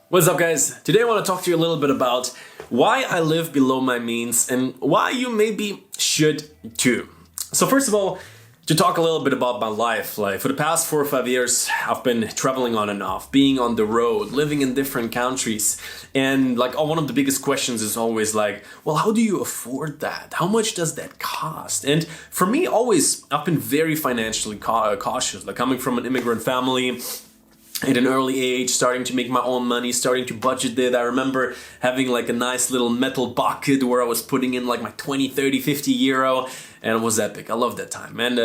What's up, guys? Today I want to talk to you a little bit about why I live below my means and why you maybe should too. So first of all, to talk a little bit about my life. Like for the past 4 or 5 years, I've been traveling on and off, being on the road, living in different countries. And one of the biggest questions is always like, well, how do you afford that? How much does that cost? And for me, always, I've been very financially cautious. Like coming from an immigrant family, at an early age, starting to make my own money, starting to budget it. I remember having like a nice little metal bucket where I was putting in like my 20, 30, 50 euro, and it was epic. I love that time. And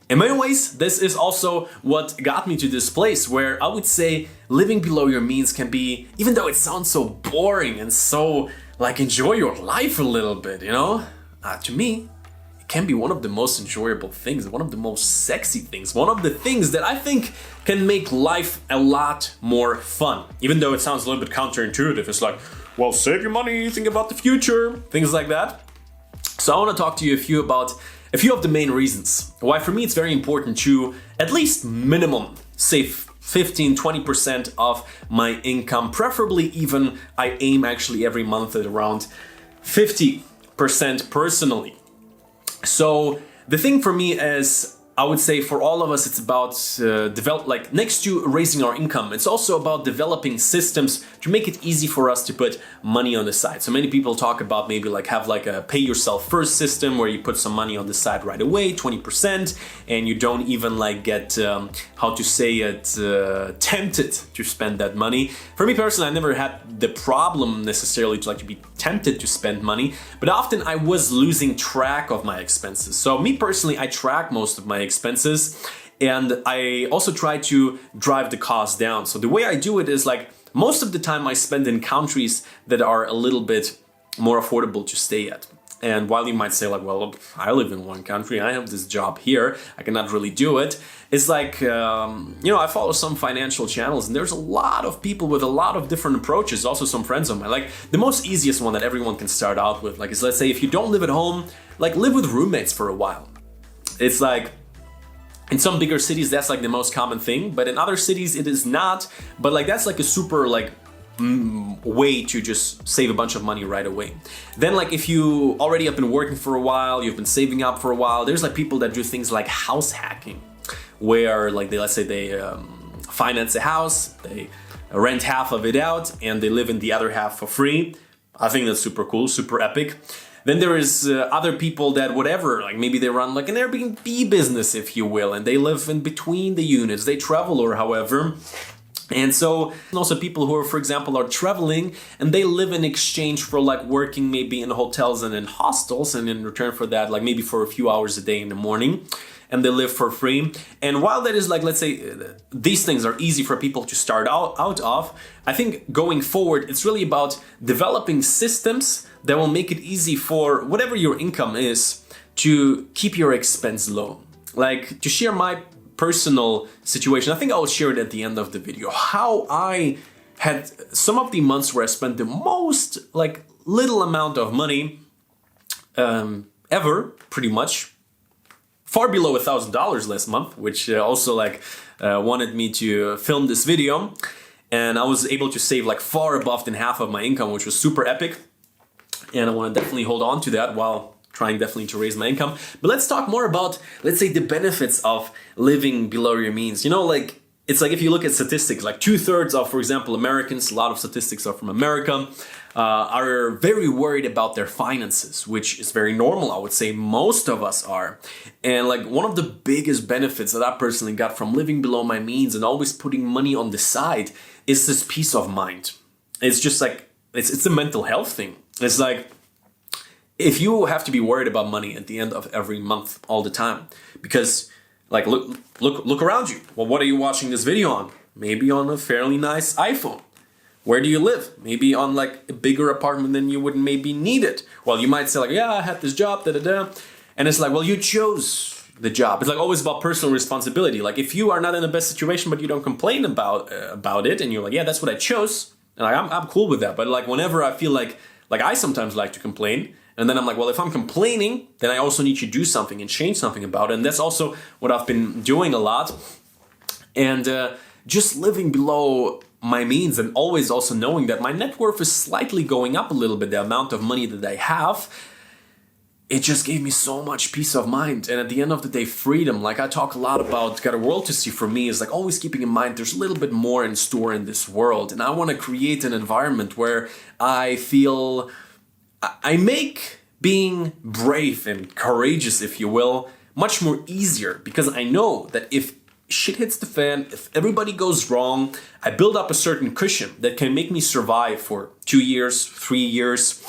in many ways, this is also what got me to this place where I would say living below your means can be, even though it sounds so boring and so like enjoy your life a little bit, you know? To me, can be one of the most enjoyable things, one of the most sexy things, one of the things that I think can make life a lot more fun. Even though it sounds a little bit counterintuitive, it's like, well, save your money, think about the future, things like that. So I want to talk to you about a few of the main reasons why for me it's very important to at least minimum save 15-20% of my income, preferably even I aim actually every month at around 50% personally. So the thing for me is, I would say for all of us, it's about next to raising our income, it's also about developing systems to make it easy for us to put money on the side. So many people talk about maybe have a pay yourself first system where you put some money on the side right away, 20%, and you don't even get, tempted to spend that money. For me personally, I never had the problem necessarily to be tempted to spend money, but often I was losing track of my expenses. So me personally, I track most of my expenses, and I also try to drive the cost down. So the way I do it is most of the time I spend in countries that are a little bit more affordable to stay at. And while you might say well, I live in one country, I have this job here, I cannot really do it. It's I follow some financial channels, and there's a lot of people with a lot of different approaches, also some friends of mine. The most easiest one that everyone can start out with, is let's say if you don't live at home, live with roommates for a while. It's in some bigger cities, that's the most common thing, but in other cities it is not. But that's a super way to just save a bunch of money right away. Then if you already have been working for a while, you've been saving up for a while, there's people that do things like house hacking, where let's say they finance a house, they rent half of it out, and they live in the other half for free. I think that's super cool, super epic. Then there is other people that maybe they run an Airbnb business, if you will, and they live in between the units, they travel or however. And so also people who are, for example, are traveling and they live in exchange for working maybe in hotels and in hostels, and in return for that, maybe for a few hours a day in the morning, and they live for free. And while that is let's say these things are easy for people to start out of, I think going forward, it's really about developing systems that will make it easy for whatever your income is to keep your expense low. To share my personal situation, I think I'll share it at the end of the video, how I had some of the months where I spent the most little amount of money ever, pretty much, far below $1,000 last month, which also wanted me to film this video. And I was able to save far above than half of my income, which was super epic. And I want to definitely hold on to that while trying definitely to raise my income. But let's talk more about, let's say, the benefits of living below your means. It's if you look at statistics, 2/3 of, for example, Americans, a lot of statistics are from America, are very worried about their finances, which is very normal. I would say most of us are. And one of the biggest benefits that I personally got from living below my means and always putting money on the side is this peace of mind. It's just it's a mental health thing. It's if you have to be worried about money at the end of every month all the time, because look around you. Well, what are you watching this video on? Maybe on a fairly nice iPhone. Where do you live? Maybe on a bigger apartment than you would maybe need it. Well, you might say yeah, I had this job, and it's well, you chose the job. It's always about personal responsibility. If you are not in the best situation, but you don't complain about it, and you're yeah, that's what I chose, and I'm cool with that. But whenever I feel I sometimes like to complain, and then I'm well, if I'm complaining, then I also need to do something and change something about it. And that's also what I've been doing a lot. And just living below my means, and always also knowing that my net worth is slightly going up a little bit, the amount of money that I have, it just gave me so much peace of mind. And at the end of the day, freedom, like I talk a lot about, got a world to see for me, is like always keeping in mind there's a little bit more in store in this world. And I want to create an environment where I feel I make being brave and courageous, if you will, much more easier, because I know that if shit hits the fan, if everybody goes wrong, I build up a certain cushion that can make me survive for 2 years, 3 years,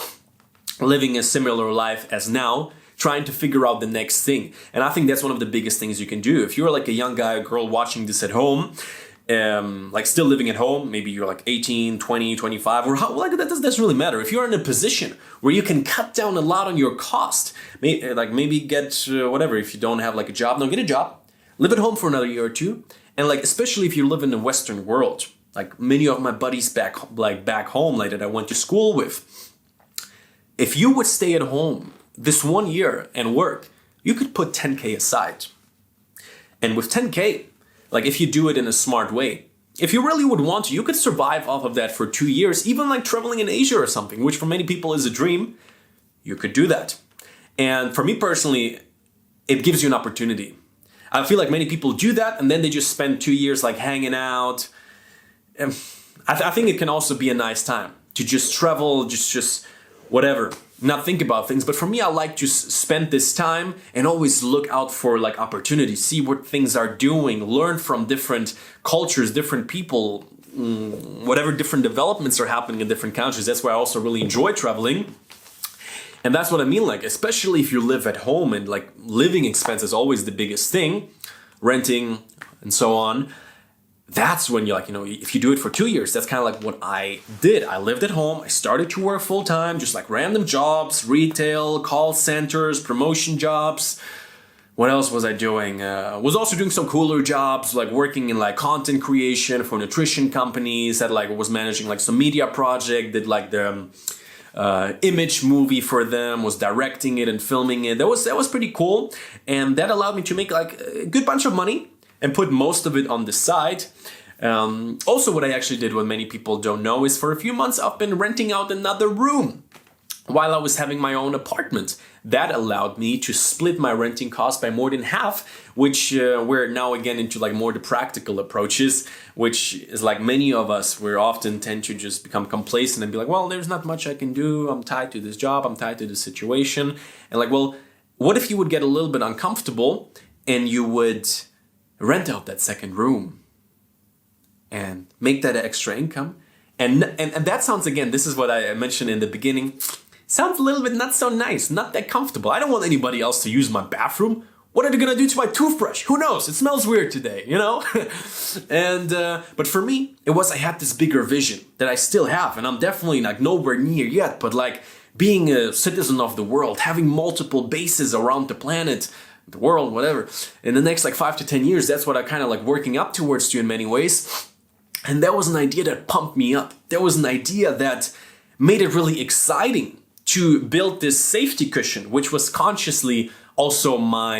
living a similar life as now, trying to figure out the next thing. And I think that's one of the biggest things you can do. If you're like a young guy or girl watching this at home, like still living at home, maybe you're like 18, 20, 25, or how, like that doesn't really matter. If you're in a position where you can cut down a lot on your cost, maybe get whatever, if you don't have like a job, no, get a job, live at home for another year or two. And like, especially if you live in the Western world, like many of my buddies back home, like that I went to school with, if you would stay at home this 1 year and work, you could put 10K aside. And with 10K, like if you do it in a smart way, if you really would want to, you could survive off of that for 2 years, even like traveling in Asia or something, which for many people is a dream. You could do that. And for me personally, it gives you an opportunity. I feel like many people do that and then they just spend 2 years like hanging out. And I think it can also be a nice time to just travel, just whatever, not think about things. But for me, I like to spend this time and always look out for like opportunities, see what things are doing, learn from different cultures, different people, whatever different developments are happening in different countries. That's why I also really enjoy traveling. And that's what I mean, like, especially if you live at home and like living expense is always the biggest thing, renting and so on. That's when you're like, if you do it for 2 years, that's kind of like what I did. I lived at home. I started to work full time, just like random jobs, retail, call centers, promotion jobs. What else was I doing? Was also doing some cooler jobs, like working in like content creation for nutrition companies. That like was managing like some media project, did like the image movie for them, was directing it and filming it. That was pretty cool, and that allowed me to make like a good bunch of money and put most of it on the side. Also, what I actually did, what many people don't know, is for a few months I've been renting out another room while I was having my own apartment. That allowed me to split my renting cost by more than half, which we're now again into like more the practical approaches, which is like many of us, we often tend to just become complacent and be like, well, there's not much I can do. I'm tied to this job. I'm tied to this situation. And like, well, what if you would get a little bit uncomfortable and you would rent out that second room and make that extra income? And that sounds, again, this is what I mentioned in the beginning, sounds a little bit not so nice, not that comfortable. I don't want anybody else to use my bathroom. What are they gonna do to my toothbrush? Who knows? It smells weird today, And but for me, I had this bigger vision that I still have, and I'm definitely like nowhere near yet, but like being a citizen of the world, having multiple bases around the planet, the world, whatever, in the next like 5 to 10 years, that's what I kind of like working up towards to in many ways. And that was an idea that pumped me up. That was an idea that made it really exciting to build this safety cushion, which was consciously also my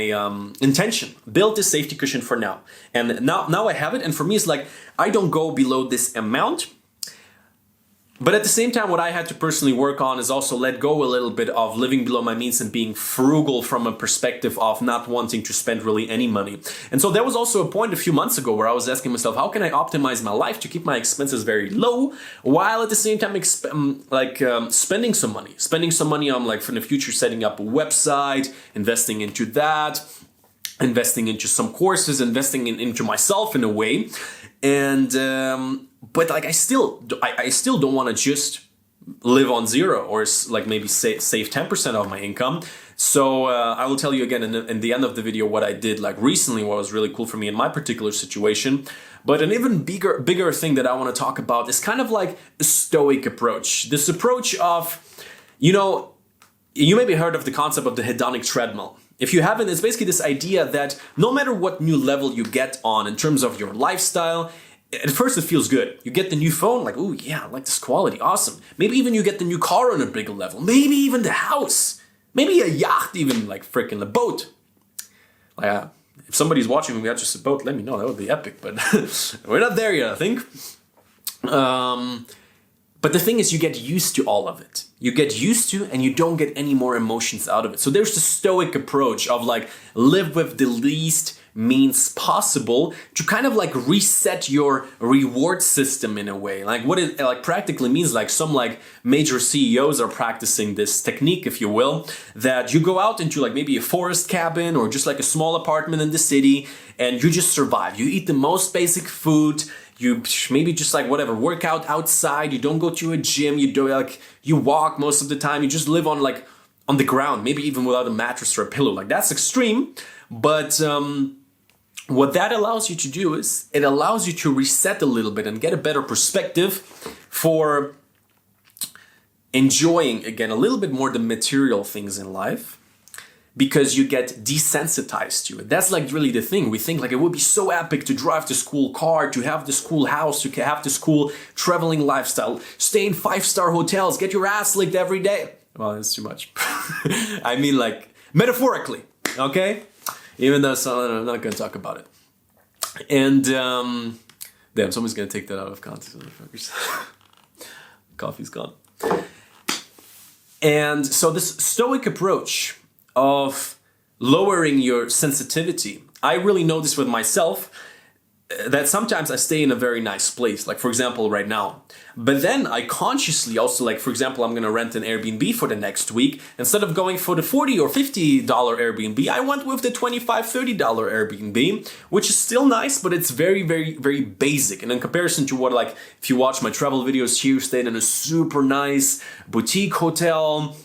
intention. Build this safety cushion for now. And now I have it. And for me, it's like, I don't go below this amount. But at the same time, what I had to personally work on is also let go a little bit of living below my means and being frugal from a perspective of not wanting to spend really any money. And so there was also a point a few months ago where I was asking myself, how can I optimize my life to keep my expenses very low while at the same time spending some money? Spending some money on like for the future setting up a website, investing into that, investing into some courses, investing into myself in a way. And but like I still don't want to just live on zero or like maybe save 10% of my income. So I will tell you again in the end of the video what I did like recently, what was really cool for me in my particular situation. But an even bigger thing that I want to talk about is kind of like a stoic approach. This approach of, you maybe heard of the concept of the Hedonic Treadmill. If you haven't, it's basically this idea that no matter what new level you get on in terms of your lifestyle, at first it feels good. You get the new phone, like, oh yeah, I like this quality, awesome. Maybe even you get the new car on a bigger level. Maybe even the house. Maybe a yacht, even like freaking a boat. Like, if somebody's watching me, we got just a boat, let me know, that would be epic. But we're not there yet, I think. But the thing is, you get used to all of it. You get used to, and you don't get any more emotions out of it. So there's the stoic approach of like live with the least means possible to kind of like reset your reward system in a way. Like what it like practically means, like some like major CEOs are practicing this technique, if you will, that you go out into like maybe a forest cabin or just like a small apartment in the city, and you just survive. You eat the most basic food. You maybe just like whatever, work out outside. You don't go to a gym. You do like you walk most of the time. You just live on like on the ground, maybe even without a mattress or a pillow. Like that's extreme, but what that allows you to do is it allows you to reset a little bit and get a better perspective for enjoying again a little bit more the material things in life, because you get desensitized to it. That's like really the thing. We think like it would be so epic to drive this cool car, to have this cool house, to have this cool traveling lifestyle, stay in 5-star hotels, get your ass licked every day. Well, that's too much. I mean like metaphorically, okay? Even though I'm not going to talk about it. And damn, someone's going to take that out of context. Coffee's gone. And so this stoic approach of lowering your sensitivity, I really know this with myself, that sometimes I stay in a very nice place, like for example right now, but then I consciously also, like for example, I'm gonna rent an Airbnb for the next week. Instead of going for the $40 or $50 Airbnb, I went with the $25, $30 Airbnb, which is still nice, but it's very, very, very basic. And in comparison to what, like if you watch my travel videos here, stayed in a super nice boutique hotel,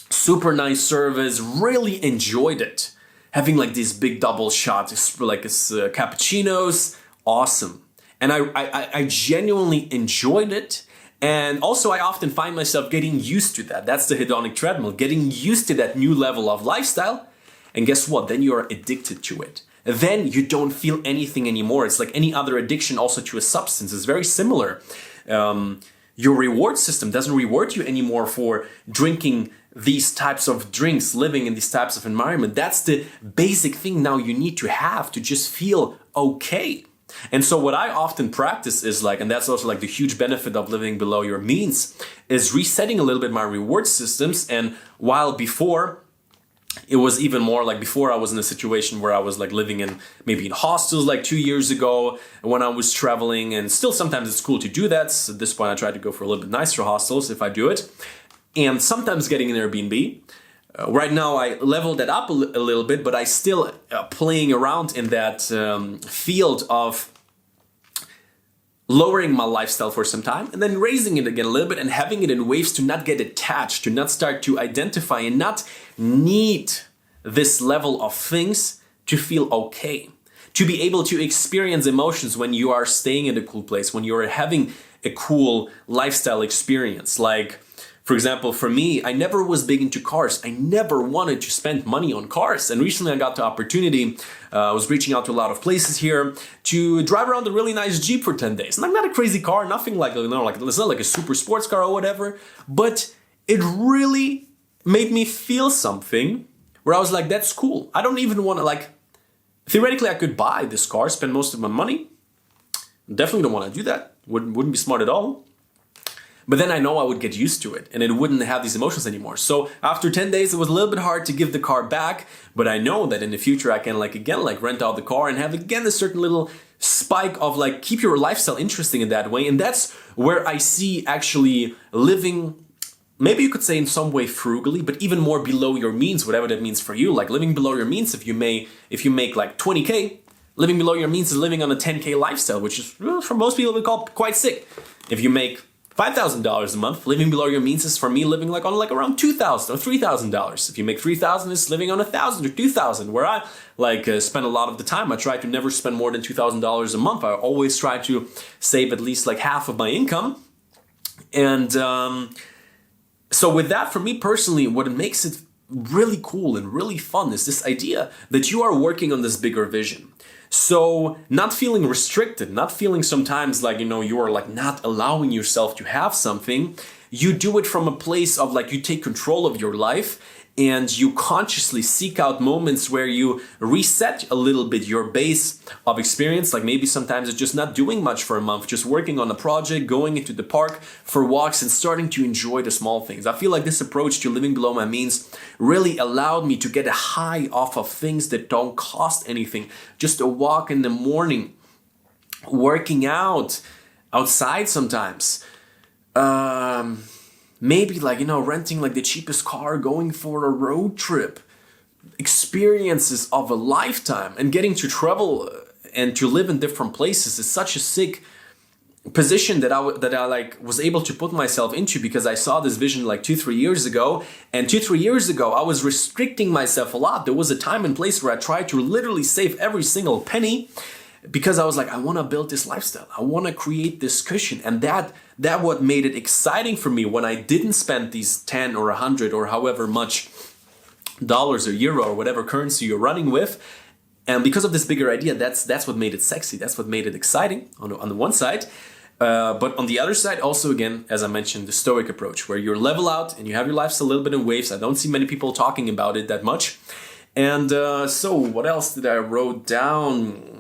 super nice service, really enjoyed it. Having like these big double shots, like it's cappuccinos, awesome. And I genuinely enjoyed it. And also I often find myself getting used to that. That's the hedonic treadmill, getting used to that new level of lifestyle. And guess what? Then you are addicted to it. Then you don't feel anything anymore. It's like any other addiction also to a substance. It's very similar. Your reward system doesn't reward you anymore for drinking these types of drinks, living in these types of environment. That's the basic thing now you need to have to just feel okay. And so what I often practice is like, and that's also like the huge benefit of living below your means, is resetting a little bit my reward systems. And while before, it was even more like before I was in a situation where I was like living in maybe in hostels like 2 years ago when I was traveling, and still sometimes it's cool to do that. So at this point I try to go for a little bit nicer hostels if I do it. And sometimes getting an Airbnb. Right now I leveled that up a little bit, but I still playing around in that field of lowering my lifestyle for some time and then raising it again a little bit and having it in waves to not get attached, to not start to identify and not need this level of things to feel okay. To be able to experience emotions when you are staying in a cool place, when you are having a cool lifestyle experience. Like, for example, for me, I never was big into cars. I never wanted to spend money on cars. And recently I got the opportunity, I was reaching out to a lot of places here to drive around a really nice Jeep for 10 days. And I'm not a crazy car, nothing like, you know, like it's not like a super sports car or whatever, but it really made me feel something where I was like, that's cool. I don't even want to, like, theoretically I could buy this car, spend most of my money. Definitely don't want to do that. Wouldn't be smart at all. But then I know I would get used to it and it wouldn't have these emotions anymore. So after 10 days, it was a little bit hard to give the car back, but I know that in the future I can like rent out the car and have again a certain little spike of like, keep your lifestyle interesting in that way. And that's where I see actually living, maybe you could say in some way frugally, but even more below your means, whatever that means for you. Like living below your means, if you make like 20K, living below your means is living on a 10K lifestyle, which is, well, for most people we call quite sick. If you make $5,000 a month, living below your means is for me living like on like around $2,000 or $3,000. If you make $3,000, it's living on $1,000 or $2,000. Where I spend a lot of the time, I try to never spend more than $2,000 a month. I always try to save at least like half of my income. And so with that, for me personally, what makes it really cool and really fun is this idea that you are working on this bigger vision. So not feeling restricted, not feeling sometimes like, you know, you are like not allowing yourself to have something. You do it from a place of like you take control of your life and you consciously seek out moments where you reset a little bit your base of experience. Like maybe sometimes it's just not doing much for a month, just working on a project, going into the park for walks and starting to enjoy the small things. I feel like this approach to living below my means really allowed me to get a high off of things that don't cost anything. Just a walk in the morning, working out outside sometimes. Maybe like, renting like the cheapest car, going for a road trip, experiences of a lifetime, and getting to travel and to live in different places is such a sick position that I like was able to put myself into, because I saw this vision like 2-3 years ago. And 2-3 years ago, I was restricting myself a lot. There was a time and place where I tried to literally save every single penny, because I was like, I want to build this lifestyle. I want to create this cushion. And that what made it exciting for me when I didn't spend these 10 or 100 or however much dollars or euro or whatever currency you're running with. And because of this bigger idea, that's what made it sexy. That's what made it exciting on the one side. But on the other side, also, again, as I mentioned, the Stoic approach, where you're level out and you have your lives a little bit in waves. I don't see many people talking about it that much. And so what else did I wrote down?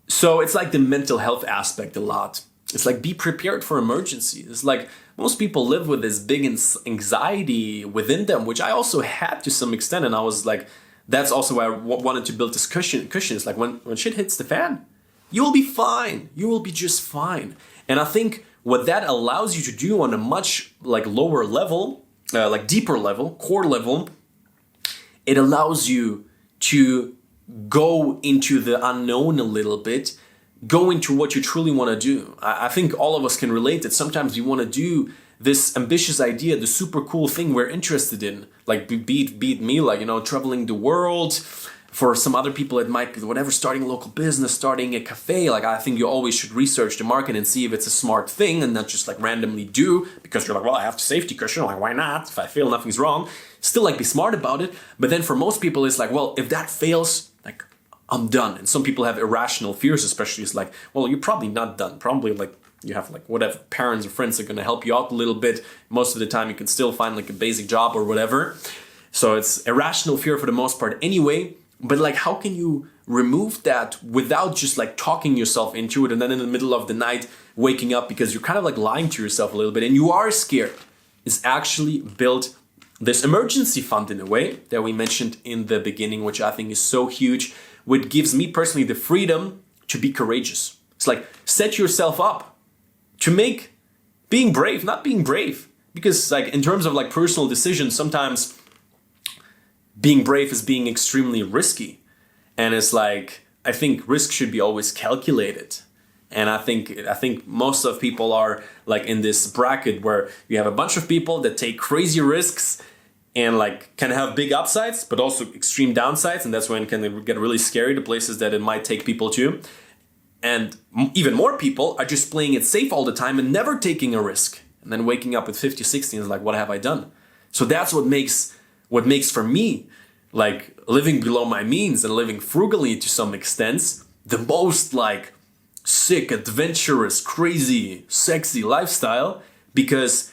So it's like the mental health aspect a lot. It's like be prepared for emergency. It's like most people live with this big anxiety within them, which I also had to some extent. And I was like, that's also why I wanted to build this cushion. It's like when shit hits the fan, you will be fine. You will be just fine. And I think what that allows you to do on a much like lower level, like deeper level, core level, it allows you to go into the unknown a little bit, go into what you truly want to do. I think all of us can relate that sometimes we want to do this ambitious idea, the super cool thing we're interested in, like beat me, like, traveling the world. For some other people, it might be whatever, starting a local business, starting a cafe. Like, I think you always should research the market and see if it's a smart thing and not just like randomly do, because you're like, well, I have the safety cushion. Like, why not? If I fail, nothing's wrong. Still, like, be smart about it. But then for most people, it's like, well, if that fails, like, I'm done. And some people have irrational fears, especially. It's like, well, you're probably not done. Probably like you have like whatever parents or friends are going to help you out a little bit. Most of the time, you can still find like a basic job or whatever. So it's irrational fear for the most part anyway. But like, how can you remove that without just like talking yourself into it and then in the middle of the night waking up because you're kind of like lying to yourself a little bit and you are scared? Is actually build this emergency fund in a way that we mentioned in the beginning, which I think is so huge, which gives me personally the freedom to be courageous. It's like set yourself up to make being brave, not being brave. Because like in terms of like personal decisions, sometimes being brave is being extremely risky. And it's like, I think risk should be always calculated. And I think most of people are like in this bracket where you have a bunch of people that take crazy risks and like can have big upsides, but also extreme downsides. And that's when it can get really scary, the places that it might take people to. And even more people are just playing it safe all the time and never taking a risk. And then waking up at 50, 60 and is like, what have I done? So that's what makes for me, like living below my means and living frugally to some extent, the most like sick, adventurous, crazy, sexy lifestyle, because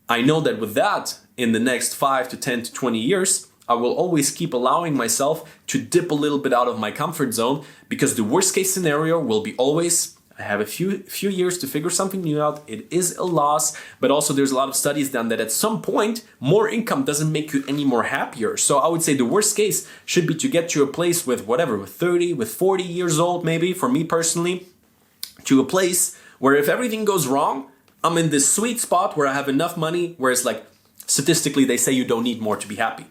I know that with that, in the next 5 to 10 to 20 years, I will always keep allowing myself to dip a little bit out of my comfort zone, because the worst case scenario will be always, I have a few years to figure something new out. It is a loss, but also there's a lot of studies done that at some point, more income doesn't make you any more happier. So I would say the worst case should be to get to a place with whatever, with 30, with 40 years old, maybe for me personally, to a place where if everything goes wrong, I'm in this sweet spot where I have enough money, whereas like statistically, they say you don't need more to be happy.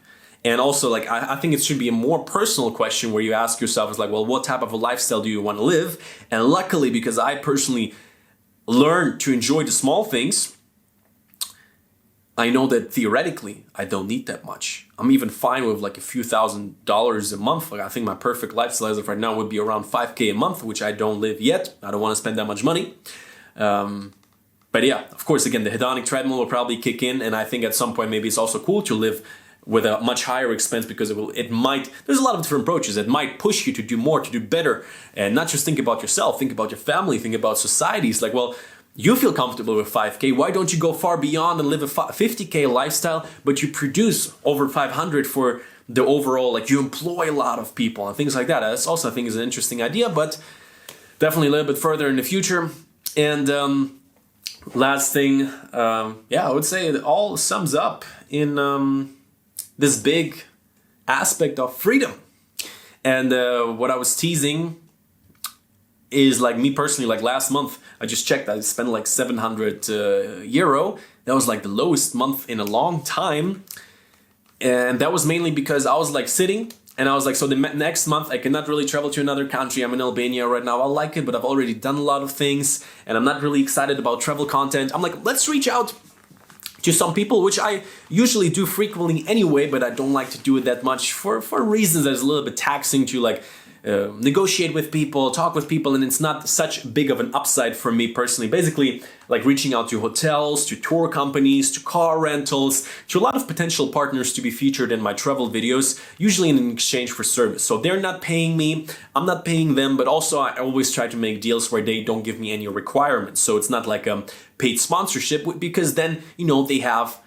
And also, like, I think it should be a more personal question where you ask yourself is like, well, what type of a lifestyle do you want to live? And luckily, because I personally learned to enjoy the small things, I know that theoretically, I don't need that much. I'm even fine with like a few $1,000s a month. Like, I think my perfect lifestyle as of right now would be around $5,000 a month, which I don't live yet. I don't want to spend that much money. But yeah, of course, again, the hedonic treadmill will probably kick in. And I think at some point, maybe it's also cool to live with a much higher expense, because it might, there's a lot of different approaches. It might push you to do more, to do better, and not just think about yourself, think about your family, think about society. It's like, well, you feel comfortable with 5K. Why don't you go far beyond and live a 50K lifestyle, but you produce over 500 for the overall, like you employ a lot of people and things like that. That's also, I think, is an interesting idea, but definitely a little bit further in the future. And last thing, I would say it all sums up in this big aspect of freedom. And what I was teasing is like me personally, like last month, I just checked, I spent like 700 euro. That was like the lowest month in a long time. And that was mainly because I was like sitting and I was like, so the next month I cannot really travel to another country. I'm in Albania right now. I like it, but I've already done a lot of things and I'm not really excited about travel content. I'm like, let's reach out to some people, which I usually do frequently anyway, but I don't like to do it that much for reasons that's a little bit taxing to like negotiate with people, talk with people, and it's not such big of an upside for me personally. Basically, like reaching out to hotels, to tour companies, to car rentals, to a lot of potential partners to be featured in my travel videos, usually in exchange for service. So they're not paying me, I'm not paying them, but also I always try to make deals where they don't give me any requirements. So it's not like a paid sponsorship, because then, you know, they have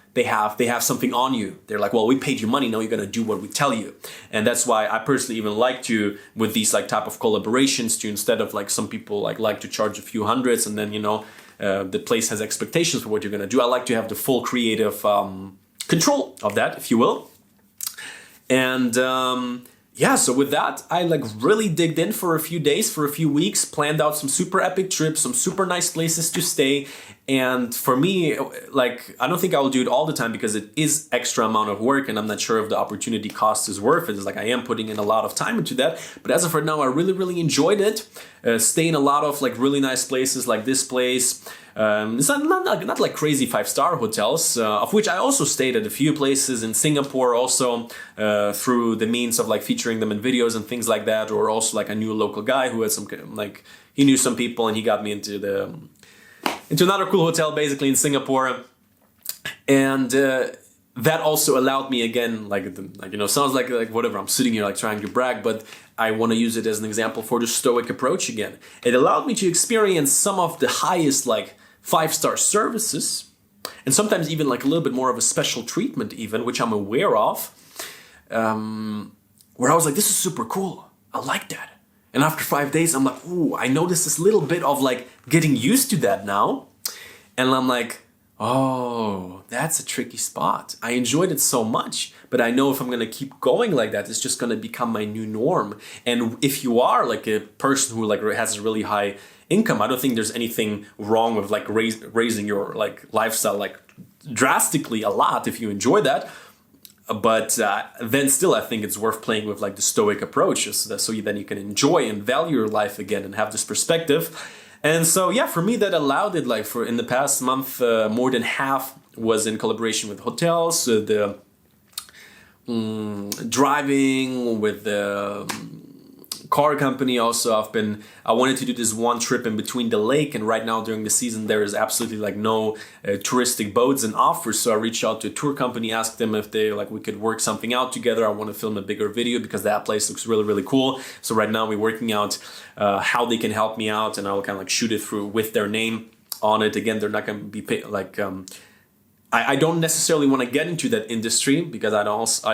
something on you. They're like, well, we paid you money, now you're gonna do what we tell you. And that's why I personally even like to, with these like type of collaborations, to instead of like some people like to charge a few hundreds and then, you know, the place has expectations for what you're gonna do. I like to have the full creative control of that, if you will. And so with that, I like really digged in for a few days, for a few weeks, planned out some super epic trips, some super nice places to stay. And for me, like, I don't think I will do it all the time because it is extra amount of work and I'm not sure if the opportunity cost is worth it. It's like I am putting in a lot of time into that. But as of right now, I really, really enjoyed it. Stay in a lot of like really nice places like this place. It's not like crazy 5-star hotels, of which I also stayed at a few places in Singapore also through the means of like featuring them in videos and things like that. Or also like I knew a local guy who had some, like he knew some people and he got me into another cool hotel basically in Singapore. And that also allowed me again, sounds like whatever, I'm sitting here like trying to brag, but I want to use it as an example for the Stoic approach again. It allowed me to experience some of the highest like 5-star services and sometimes even like a little bit more of a special treatment even, which I'm aware of, where I was like, this is super cool. I like that. And after 5 days, I'm like, ooh, I noticed this little bit of like getting used to that now. And I'm like, oh, that's a tricky spot. I enjoyed it so much, but I know if I'm going to keep going like that, it's just going to become my new norm. And if you are like a person who like has a really high income, I don't think there's anything wrong with like raising your like lifestyle like drastically a lot if you enjoy that. But then still, I think it's worth playing with like the Stoic approach so then you can enjoy and value your life again and have this perspective. And so, yeah, for me, that allowed it like for in the past month, more than half was in collaboration with hotels, the driving with the car company. Also, I wanted to do this one trip in between the lake, and right now during the season there is absolutely like no touristic boats and offers. So I reached out to a tour company, asked them if they we could work something out together. I want to film a bigger video because that place looks really, really cool. So right now we're working out how they can help me out, and I'll kind of like shoot it through with their name on it. Again, they're not going to be paid like. I don't necessarily want to get into that industry because I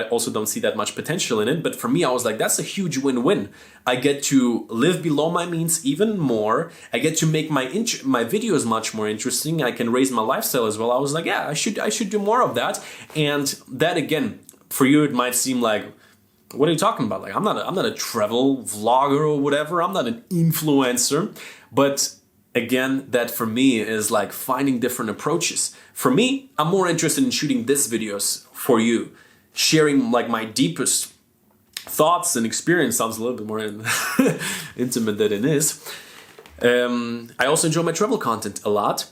also don't see that much potential in it. But for me, I was like, that's a huge win-win. I get to live below my means even more. I get to make my videos much more interesting. I can raise my lifestyle as well. I was like, yeah, I should do more of that. And that again, for you, it might seem like, what are you talking about? Like, I'm not a travel vlogger or whatever. I'm not an influencer, but again, that for me is like finding different approaches. For me, I'm more interested in shooting these videos for you, sharing like my deepest thoughts and experience. Sounds a little bit more intimate than it is. I also enjoy my travel content a lot.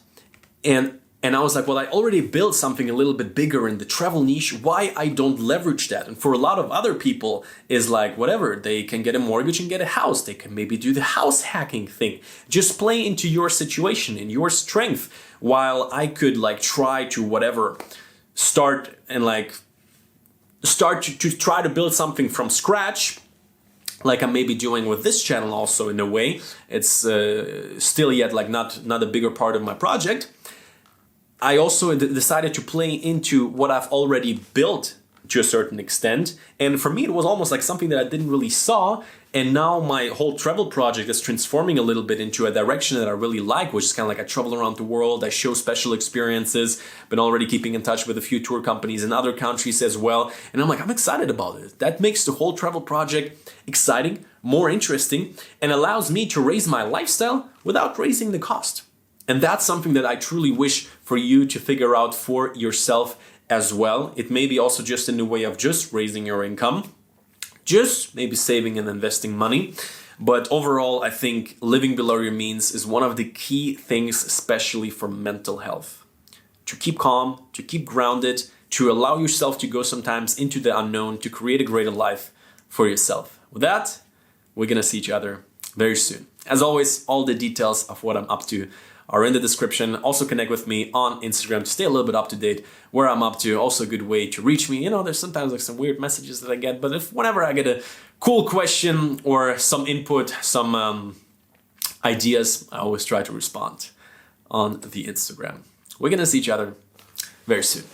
And I was like, well, I already built something a little bit bigger in the travel niche. Why I don't leverage that? And for a lot of other people is like, whatever, they can get a mortgage and get a house. They can maybe do the house hacking thing. Just play into your situation and your strength, while I could like try to whatever, start to try to build something from scratch like I'm maybe doing with this channel also in a way. It's still yet like not a bigger part of my project. I also decided to play into what I've already built to a certain extent. And for me, it was almost like something that I didn't really saw. And now my whole travel project is transforming a little bit into a direction that I really like, which is kind of like I travel around the world, I show special experiences, been already keeping in touch with a few tour companies in other countries as well. And I'm like, I'm excited about it. That makes the whole travel project exciting, more interesting, and allows me to raise my lifestyle without raising the cost. And that's something that I truly wish for you to figure out for yourself as well. It may be also just in the way of just raising your income, just maybe saving and investing money. But overall, I think living below your means is one of the key things, especially for mental health. To keep calm, to keep grounded, to allow yourself to go sometimes into the unknown, to create a greater life for yourself. With that, we're gonna see each other very soon. As always, all the details of what I'm up to are in the description. Also connect with me on Instagram to stay a little bit up to date where I'm up to. Also a good way to reach me. You know, there's sometimes like some weird messages that I get, but whenever I get a cool question or some input, some ideas, I always try to respond on the Instagram. We're gonna see each other very soon.